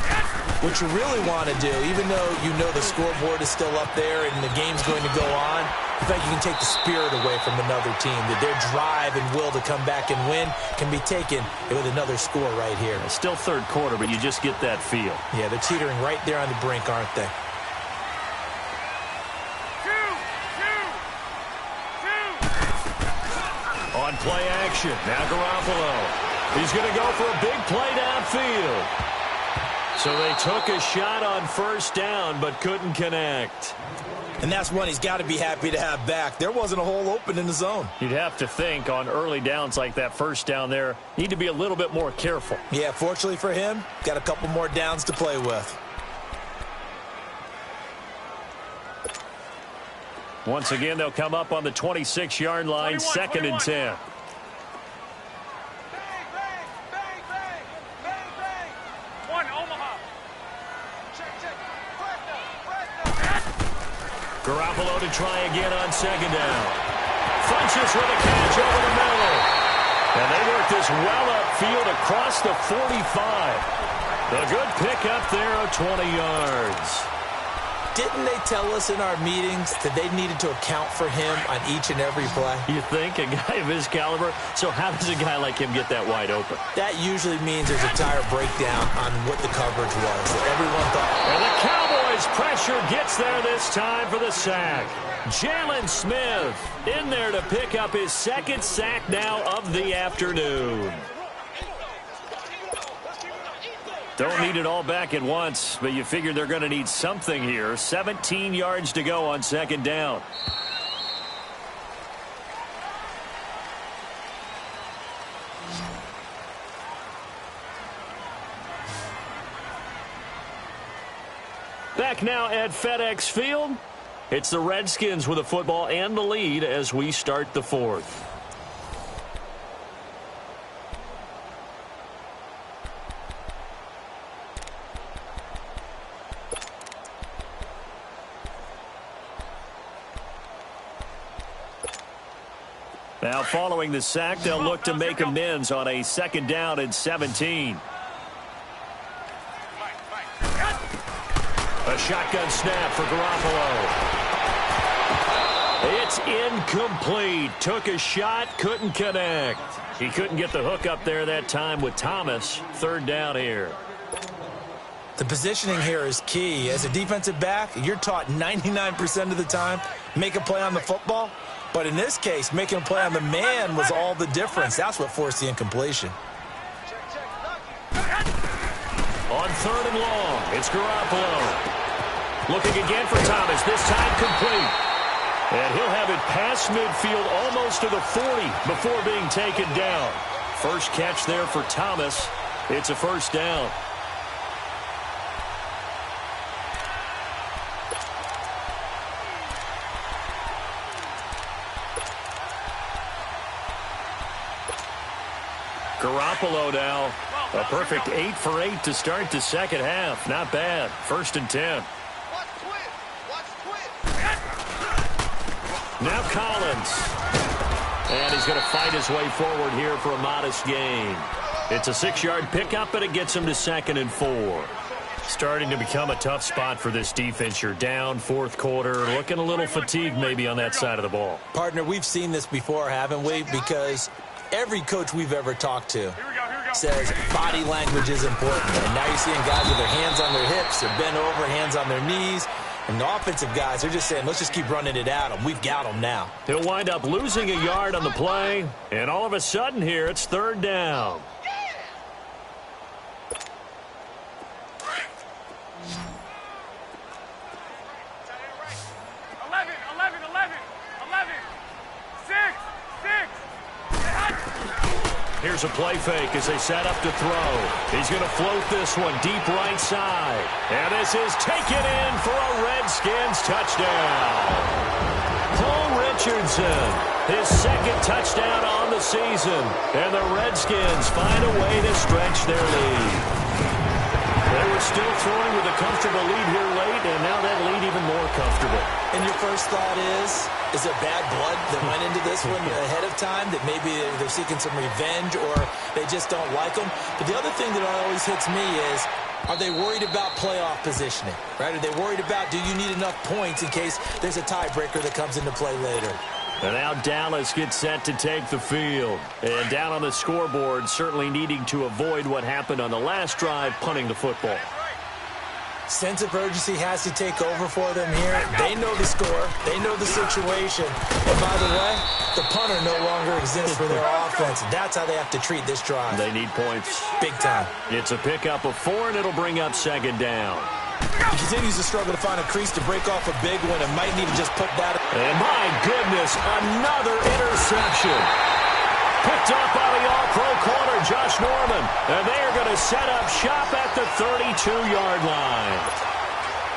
S2: what you really want to do, even though you know the scoreboard is still up there and the game's going to go on, in fact, you can take the spirit away from another team, that their drive and will to come back and win can be taken with another score right here.
S1: It's still third quarter, but you just get that feel.
S2: Yeah, they're teetering right there on the brink, aren't they?
S1: On play action, now Garoppolo. He's going to go for a big play downfield. So they took a shot on 1st down, but couldn't connect.
S2: And that's one he's got to be happy to have back. There wasn't a hole open in the zone.
S1: You'd have to think on early downs like that 1st down there, need to be a little bit more careful.
S2: Yeah, fortunately for him, got a couple more downs to play with.
S1: Once again, they'll come up on the 26-yard line, 2nd and 10. Garoppolo to try again on 2nd down. Funches with a catch over the middle. And they work this well upfield across the 45. A good pickup there of 20 yards.
S2: Didn't they tell us in our meetings that they needed to account for him on each and every play?
S1: You think? A guy of his caliber? So how does a guy like him get that wide open?
S2: That usually means there's a tire breakdown on what the coverage was. So everyone thought.
S1: And the Cowboys pressure gets there this time for the sack. Jalen Smith in there to pick up his 2nd sack now of the afternoon. Don't need it all back at once, but you figure they're going to need something here. 17 yards to go on 2nd down. Back now at FedEx Field. It's the Redskins with the football and the lead as we start the 4th. Now, following the sack, they'll look to make amends on a 2nd down and 17. A shotgun snap for Garoppolo. It's incomplete. Took a shot, couldn't connect. He couldn't get the hook up there that time with Thomas. 3rd down here.
S2: The positioning here is key. As a defensive back, you're taught 99% of the time, make a play on the football. But in this case, making a play on the man was all the difference. That's what forced the incompletion.
S1: On 3rd and long, it's Garoppolo. Looking again for Thomas, this time complete. And he'll have it past midfield almost to the 40 before being taken down. First catch there for Thomas. It's a 1st down. Garoppolo now, a perfect 8 for 8 to start the 2nd half. Not bad. 1st and 10. Now Collins. And he's going to fight his way forward here for a modest gain. It's a 6-yard pickup, but it gets him to 2nd and 4. Starting to become a tough spot for this defense. You're down 4th quarter, looking a little fatigued maybe on that side of the ball.
S2: Partner, we've seen this before, haven't we? Because every coach we've ever talked to
S3: says body language is important. And now you're seeing guys with their hands on their hips, they're bent over, hands on their knees. And the offensive guys are just saying, let's just keep running it at them. We've got them now.
S1: He'll wind up losing a yard on the play. And all of a sudden here, it's third down. Here's a play fake as they set up to throw. He's going to float this one deep right side. And this is taken in for a Redskins touchdown. Paul Richardson, his second touchdown on the season. And the Redskins find a way to stretch their lead. They were still throwing with a comfortable lead here late, and now that lead even more comfortable.
S3: And your first thought is there bad blood that went into this one ahead of time, that maybe they're seeking some revenge or they just don't like them? But the other thing that always hits me is, are they worried about playoff positioning, right? Are they worried about, do you need enough points in case there's a tiebreaker that comes into play later?
S1: And now Dallas gets set to take the field. And down on the scoreboard, certainly needing to avoid what happened on the last drive, punting the football.
S3: Sense of urgency has to take over for them here. They know the score. They know the situation. And by the way, the punter no longer exists for their offense. That's how they have to treat this drive.
S1: They need points.
S3: Big time.
S1: It's a pickup of 4, and it'll bring up second down.
S3: He continues to struggle to find a crease to break off a big one and might need to just put that.
S1: And my goodness, another interception. Picked up by the all-pro corner, Josh Norman. And they are going to set up shop at the 32-yard line.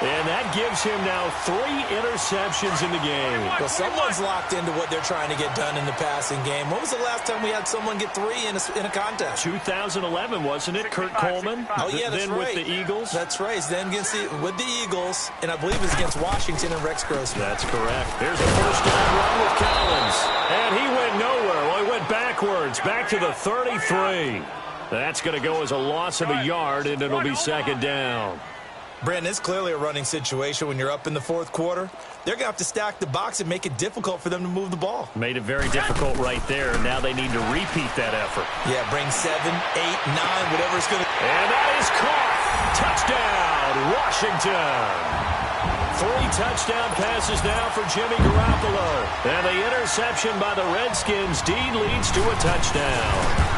S1: And that gives him now 3 interceptions in the game.
S3: Well, someone's locked into what they're trying to get done in the passing game. When was the last time we had someone get 3 in a contest?
S1: 2011, wasn't it? Kurt Coleman?
S3: Oh, yeah, that's
S1: then
S3: right.
S1: with the Eagles?
S3: That's right. Then with the Eagles, and I believe it was against Washington and Rex Grossman.
S1: That's correct. There's a first down run with Collins. And he went nowhere. Well, he went backwards, back to the 33. That's going to go as a loss of a yard, and it'll be second down.
S3: Brandon, it's clearly a running situation when you're up in the fourth quarter. They're going to have to stack the box and make it difficult for them to move the ball.
S1: Made it very difficult right there. Now they need to repeat that effort.
S3: Yeah, bring 7, 8, 9, whatever it's going to.
S1: And that is caught. Touchdown, Washington. 3 touchdown passes now for Jimmy Garoppolo. And the interception by the Redskins. Dean leads to a touchdown.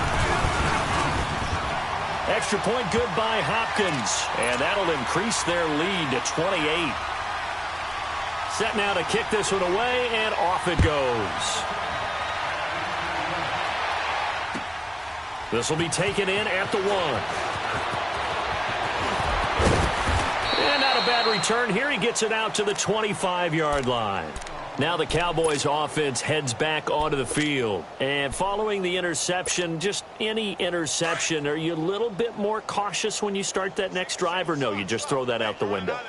S1: Extra point good by Hopkins. And that'll increase their lead to 28. Set now to kick this one away, and off it goes. This will be taken in at the 1. And not a bad return here. He gets it out to the 25-yard line. Now the Cowboys offense heads back onto the field. And following the interception, just any interception, are you a little bit more cautious when you start that next drive, or no, you just throw that out the window?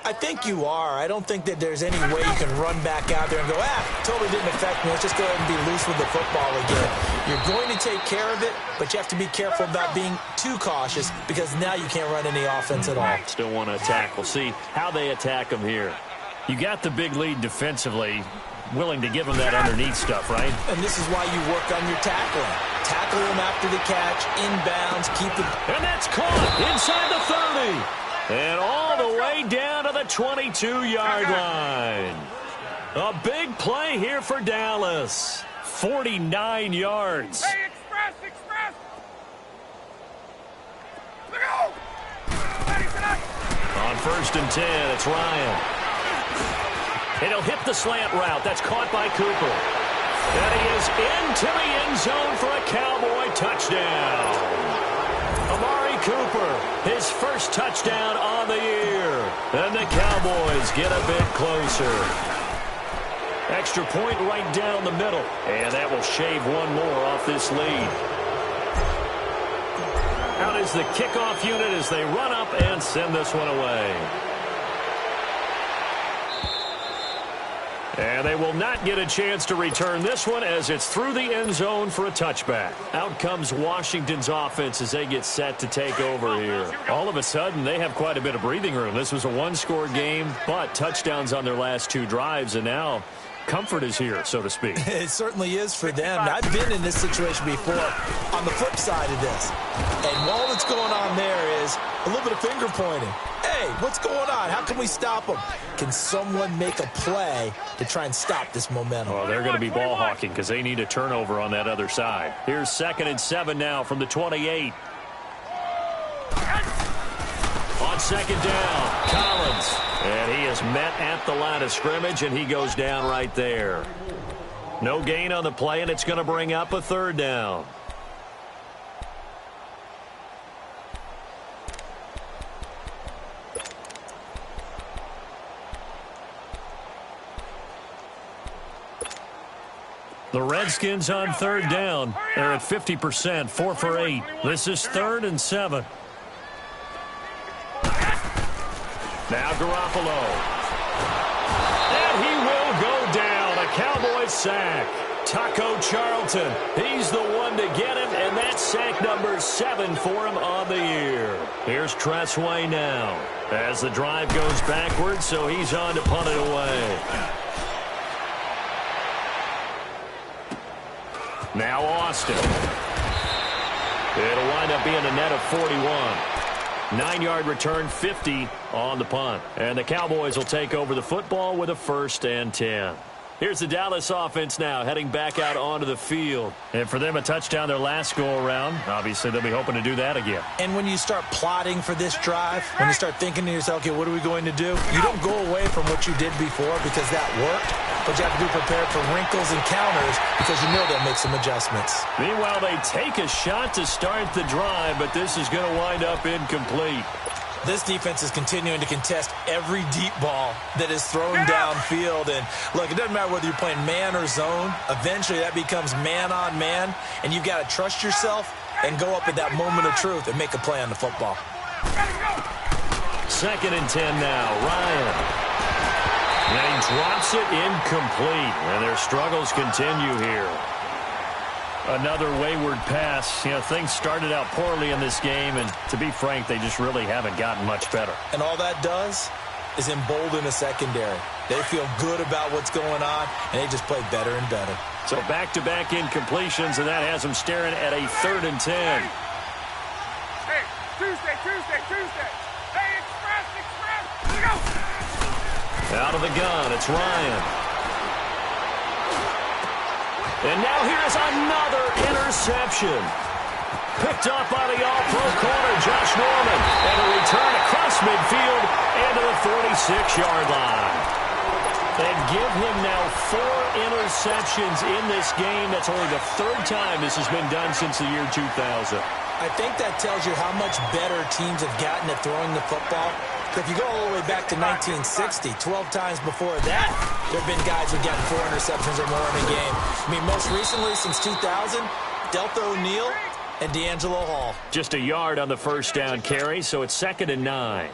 S3: I think you are. I don't think that there's any way you can run back out there and go, totally didn't affect me. Let's just go ahead and be loose with the football again. You're going to take care of it, but you have to be careful about being too cautious because now you can't run any offense at all.
S1: Still want to attack. We'll see how they attack them here. You got the big lead defensively, willing to give them that underneath stuff, right?
S3: And this is why you work on your tackling. Tackle them after the catch, inbounds, keep it.
S1: And that's caught inside the 30. And all the way down to the 22-yard line. A big play here for Dallas. 49 yards.
S4: Hey, express! Look out!
S1: On 1st and 10, it's Ryan. And he'll hit the slant route. That's caught by Cooper. And he is into the end zone for a Cowboy touchdown. Amari Cooper, his first touchdown on the year. And the Cowboys get a bit closer. Extra point right down the middle. And that will shave one more off this lead. Out is the kickoff unit as they run up and send this one away. And they will not get a chance to return this one as it's through the end zone for a touchback. Out comes Washington's offense as they get set to take over here. All of a sudden, they have quite a bit of breathing room. This was a 1-score game, but touchdowns on their last 2 drives, and now comfort is here, so to speak.
S2: It certainly is for them. I've been in this situation before on the flip side of this. And all that's going on there is a little bit of finger pointing. Hey, what's going on? How can we stop them? Can someone make a play to try and stop this momentum?
S1: Well, they're going to be ball hawking because they need a turnover on that other side. Here's 2nd and 7 now from the 28. On 2nd down, Collins. And he is met at the line of scrimmage, and he goes down right there. No gain on the play, and it's going to bring up a 3rd down. The Redskins on 3rd down. They're at 50%, 4 for 8. This is 3rd and 7. Now Garoppolo. And he will go down. A Cowboys sack. Taco Charlton. He's the one to get him, and that's sack number 7 for him on the year. Here's Tressway now. As the drive goes backwards, so he's on to punt it away. Now Austin. It'll wind up being a net of 41. 9-yard return, 50 on the punt. And the Cowboys will take over the football with a 1st and 10. Here's the Dallas offense now heading back out onto the field. And for them, a touchdown their last go-around. Obviously, they'll be hoping to do that again.
S2: And when you start plotting for this drive, when you start thinking to yourself, okay, what are we going to do? You don't go away from what you did before because that worked. But you have to be prepared for wrinkles and counters because you know they'll make some adjustments.
S1: Meanwhile, they take a shot to start the drive, but this is going to wind up incomplete.
S2: This defense is continuing to contest every deep ball that is thrown downfield. And, look, it doesn't matter whether you're playing man or zone. Eventually, that becomes man on man. And you've got to trust yourself and go up at that moment of truth and make a play on the football.
S1: 2nd and 10 now. Ryan. And he drops it incomplete. And their struggles continue here. Another wayward pass. You know, things started out poorly in this game, and to be frank, they just really haven't gotten much better.
S2: And all that does is embolden the secondary. They feel good about what's going on, and they just play better and better.
S1: So back-to-back incompletions, and that has them staring at a 3rd and 10.
S4: Hey, Tuesday. Hey, express. Let's go.
S1: Out of the gun, it's Ryan. And now here's another interception. Picked up by the all-pro corner, Josh Norman. And a return across midfield into the 46-yard line. And give him now 4 interceptions in this game. That's only the 3rd time this has been done since the year 2000.
S2: I think that tells you how much better teams have gotten at throwing the football. If you go all the way back to 1960, 12 times before that, there have been guys who've gotten 4 interceptions or more in a game. I mean, most recently, since 2000, Delta O'Neal and D'Angelo Hall.
S1: Just a yard on the 1st down carry, so it's 2nd and 9.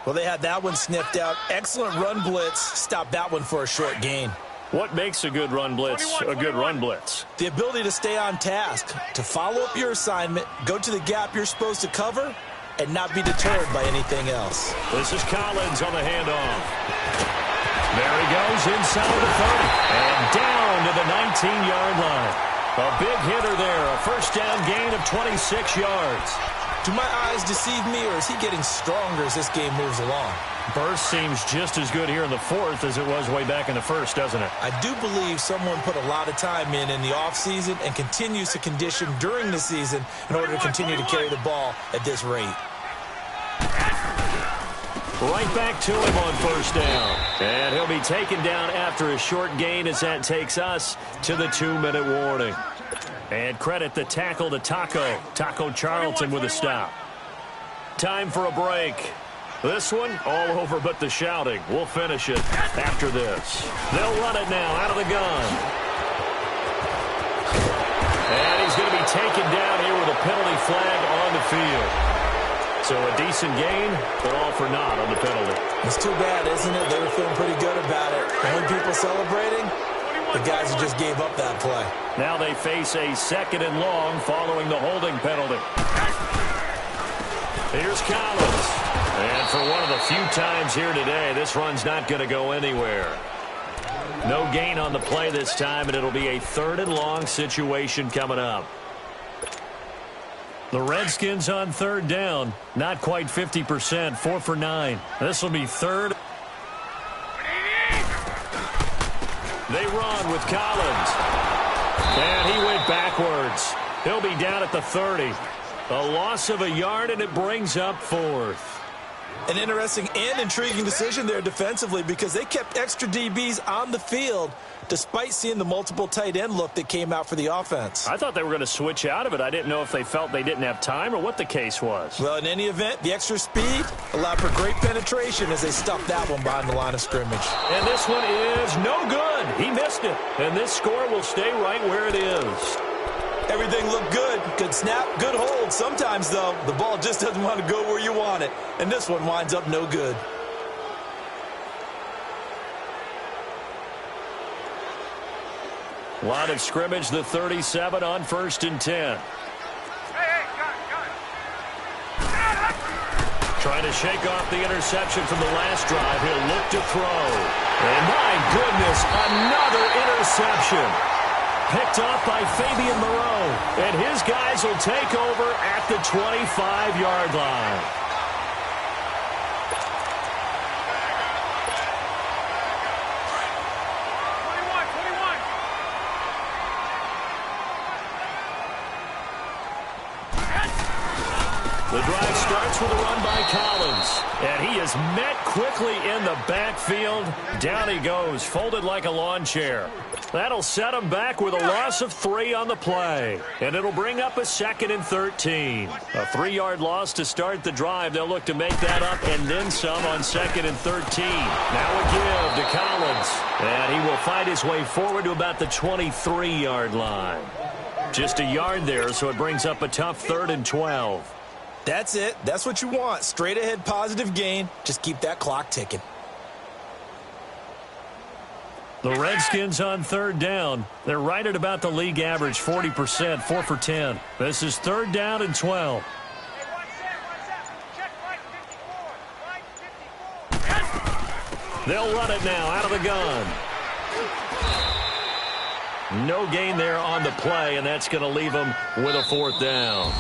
S2: Well, they had that one sniffed out. Excellent run blitz. Stopped that one for a short gain.
S1: What makes a good run blitz a good run blitz?
S2: The ability to stay on task, to follow up your assignment, go to the gap you're supposed to cover, and not be deterred by anything else.
S1: This is Collins on the handoff. There he goes inside the 30 and down to the 19-yard line. A big hitter there, a 1st down gain of 26 yards.
S2: Do my eyes deceive me, or is he getting stronger as this game moves along?
S1: Burst seems just as good here in the 4th as it was way back in the 1st, doesn't it?
S2: I do believe someone put a lot of time in the offseason and continues to condition during the season in order to continue to carry the ball at this rate.
S1: Right back to him on 1st down. And he'll be taken down after a short gain as that takes us to the 2-minute warning. And credit the tackle to Taco Charlton with a stop. Time for a break. This one, all over but the shouting. We'll finish it after this. They'll run it now out of the gun. And he's going to be taken down here with a penalty flag on the field. So a decent gain, but all for naught on the penalty.
S2: It's too bad, isn't it? They were feeling pretty good about it. The only people celebrating, the guys who just gave up that play.
S1: Now they face a 2nd and long following the holding penalty. Here's Collins. And for one of the few times here today, this run's not going to go anywhere. No gain on the play this time, and it'll be a 3rd and long situation coming up. The Redskins on 3rd down. Not quite 50%, 4 for 9. This will be 3rd. They run with Collins. And he went backwards. He'll be down at the 30. A loss of a yard, and it brings up 4th.
S2: An interesting and intriguing decision there defensively because they kept extra DBs on the field despite seeing the multiple tight end look that came out for the offense.
S1: I thought they were going to switch out of it. I didn't know if they felt they didn't have time or what the case was.
S2: Well, in any event, the extra speed allowed for great penetration as they stuffed that one behind the line of scrimmage.
S1: And this one is no good. He missed it. And this score will stay right where it is.
S2: Everything looked good. Good snap, good hold. Sometimes, though, the ball just doesn't want to go where you want it. And this one winds up no good.
S1: Line of scrimmage, the 37 on 1st and 10. Trying to shake off the interception from the last drive. He'll look to throw. And my goodness, another interception. Picked off by Fabian Moreau. And his guys will take over at the 25-yard line. The drive starts with a run by Collins. And he is met quickly in the backfield. Down he goes, folded like a lawn chair. That'll set him back with a loss of 3 on the play. And it'll bring up a 2nd and 13. A 3-yard loss to start the drive. They'll look to make that up and then some on 2nd and 13. Now a give to Collins. And he will fight his way forward to about the 23-yard line. Just a yard there, so it brings up a tough 3rd and 12.
S2: That's it. That's what you want. Straight ahead positive gain. Just keep that clock ticking.
S1: The Redskins on 3rd down. They're right at about the league average, 40%, 4 for 10. This is 3rd down and 12. They'll run it now out of the gun. No gain there on the play, and that's going to leave them with a 4th down.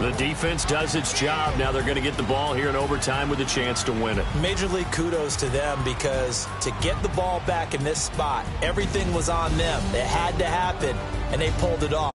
S1: The defense does its job. Now they're going to get the ball here in overtime with a chance to win it.
S2: Major league kudos to them because to get the ball back in this spot, everything was on them. It had to happen, and they pulled it off.